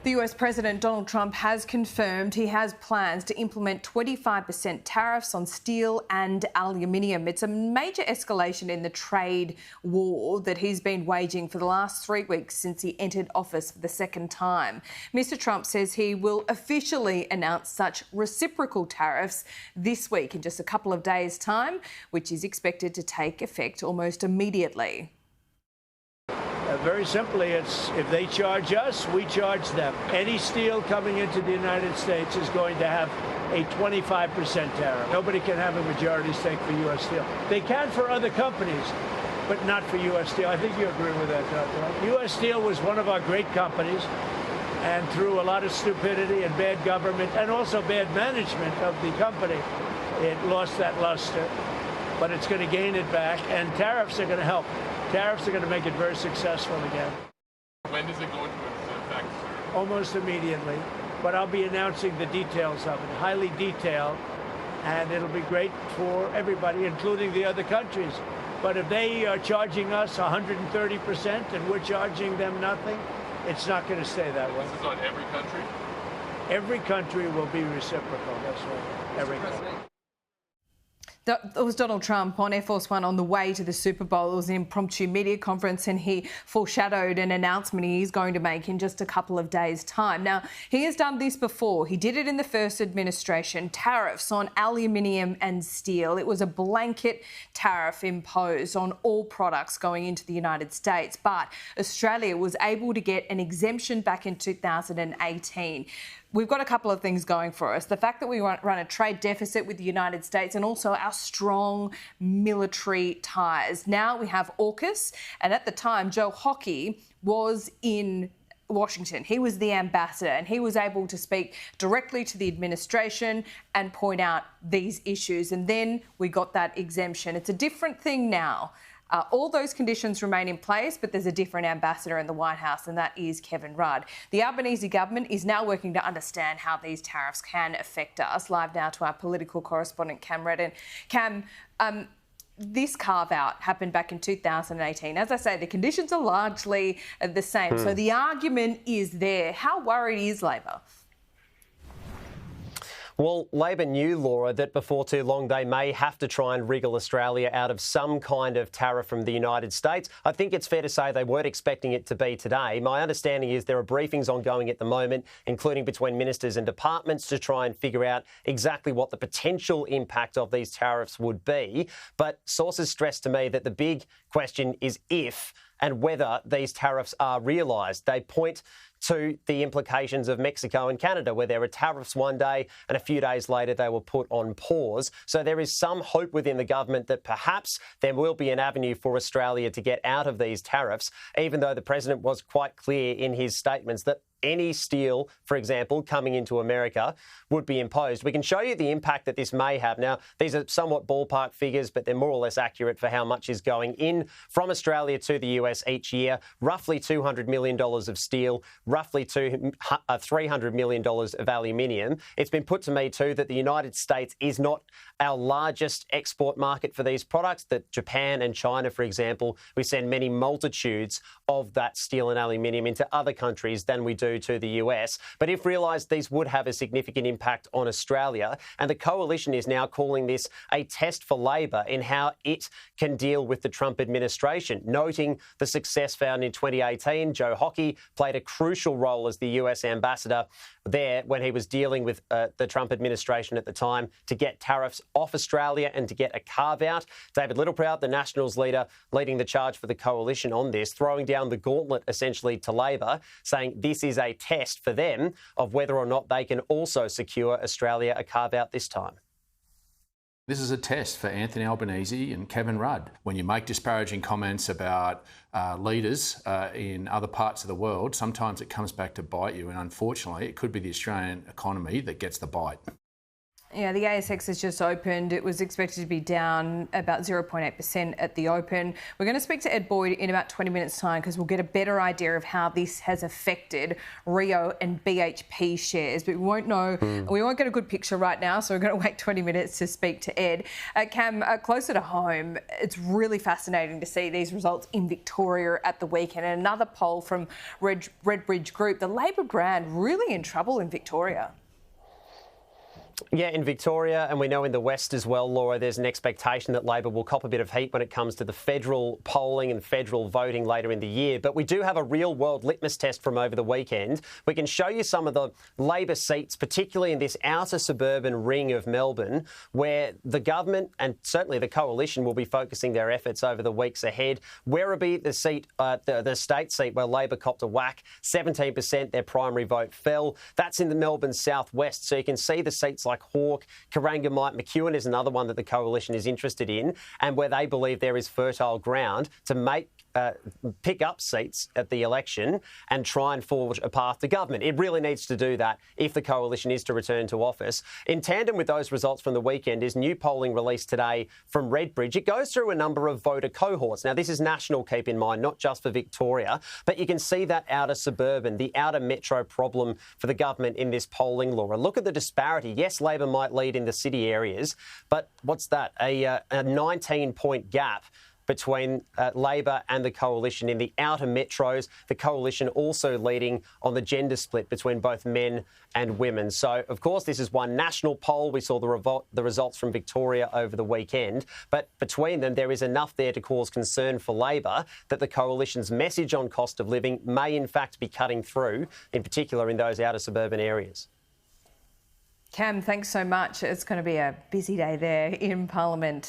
The US President Donald Trump has confirmed he has plans to implement 25% tariffs on steel and aluminium. It's a major escalation in the trade war that he's been waging for the last 3 weeks since he entered office for the second time. Mr. Trump says he will officially announce such reciprocal tariffs this week in just a couple of days' time, which is expected to take effect almost immediately. Very simply, it's if they charge us, we charge them. Any steel coming into the United States is going to have a 25% tariff. Nobody can have a majority stake for U.S. Steel. They can for other companies, but not for U.S. Steel. I think you agree with that, Dr. U.S. Steel was one of our great companies, and through a lot of stupidity and bad government and also bad management of the company, it lost that luster. But it's going to gain it back, and tariffs are going to help. Tariffs are going to make it very successful again. When does it go into effect, sir? Almost immediately, but I'll be announcing the details of it, highly detailed, and it'll be great for everybody, including the other countries. But if they are charging us 130% and we're charging them nothing, it's not going to stay that way. This is on every country? Every country will be reciprocal, that's right. Every country. That was Donald Trump on Air Force One on the way to the Super Bowl. It was an impromptu media conference and he foreshadowed an announcement he's going to make in just a couple of days' time. Now, he has done this before. He did it in the first administration, tariffs on aluminium and steel. It was a blanket tariff imposed on all products going into the United States. But Australia was able to get an exemption back in 2018. We've got a couple of things going for us. The fact that we run a trade deficit with the United States and also our strong military ties. Now we have AUKUS, and at the time, Joe Hockey was in Washington. He was the ambassador and he was able to speak directly to the administration and point out these issues. And then we got that exemption. It's a different thing now. All those conditions remain in place, but there's a different ambassador in the White House, and that is Cameron Reddin. The Albanese government is now working to understand how these tariffs can affect us. Live now to our political correspondent, Cam Reddin. Cam, this carve-out happened back in 2018. As I say, the conditions are largely the same. So the argument is there. How worried is Labor? Well, Labor knew, Laura, that before too long they may have to try and wriggle Australia out of some kind of tariff from the United States. I think it's fair to say they weren't expecting it to be today. My understanding is there are briefings ongoing at the moment, including between ministers and departments, to try and figure out exactly what the potential impact of these tariffs would be. But sources stress to me that the big question is if and whether these tariffs are realised. They point to the implications of Mexico and Canada, where there were tariffs one day and a few days later they were put on pause. So there is some hope within the government that perhaps there will be an avenue for Australia to get out of these tariffs, even though the president was quite clear in his statements that any steel, for example, coming into America would be imposed. We can show you the impact that this may have. Now, these are somewhat ballpark figures, but they're more or less accurate for how much is going in from Australia to the US each year. Roughly $200 million of steel, roughly $300 million of aluminium. It's been put to me, too, that the United States is not our largest export market for these products, that Japan and China, for example, we send many multitudes of that steel and aluminium into other countries than we do to the US. But if realised, these would have a significant impact on Australia. And the coalition is now calling this a test for Labor in how it can deal with the Trump administration, noting the success found in 2018. Joe Hockey played a crucial role as the US ambassador there when he was dealing with the Trump administration at the time to get tariffs off Australia and to get a carve-out. David Littleproud, the Nationals leader, leading the charge for the coalition on this, throwing down the gauntlet essentially to Labor, saying this is a test for them of whether or not they can also secure Australia a carve-out this time. This is a test for Anthony Albanese and Cameron Rudd. When you make disparaging comments about leaders in other parts of the world, sometimes it comes back to bite you, and unfortunately it could be the Australian economy that gets the bite. Yeah, the ASX has just opened. It was expected to be down about 0.8% at the open. We're going to speak to Ed Boyd in about 20 minutes' time because we'll get a better idea of how this has affected Rio and BHP shares. But we won't know, we won't get a good picture right now, so we're going to wait 20 minutes to speak to Ed. Cam, closer to home, it's really fascinating to see these results in Victoria at the weekend. And another poll from Redbridge Group, the Labor brand really in trouble in Victoria. Yeah, in Victoria, and we know in the West as well, Laura, there's an expectation that Labor will cop a bit of heat when it comes to the federal polling and federal voting later in the year. But we do have a real-world litmus test from over the weekend. We can show you some of the Labor seats, particularly in this outer suburban ring of Melbourne, where the government and certainly the coalition will be focusing their efforts over the weeks ahead. Werribee, the seat, the state seat where Labor copped a whack, 17%, their primary vote fell. That's in the Melbourne southwest, so you can see the seats like Hawke, Corangamite, McEwen is another one that the coalition is interested in, and where they believe there is fertile ground to pick up seats at the election and try and forge a path to government. It really needs to do that if the coalition is to return to office. In tandem with those results from the weekend is new polling released today from Redbridge. It goes through a number of voter cohorts. Now, this is national, keep in mind, not just for Victoria, but you can see that outer suburban, the outer metro problem for the government in this polling, Laura. Look at the disparity. Yes, Labor might lead in the city areas, but what's that? A 19-point gap between Labor and the coalition in the outer metros. The coalition also leading on the gender split between both men and women. So, of course, this is one national poll. We saw the results from Victoria over the weekend. But between them, there is enough there to cause concern for Labor that the coalition's message on cost of living may, in fact, be cutting through, in particular in those outer suburban areas. Cam, thanks so much. It's going to be a busy day there in Parliament.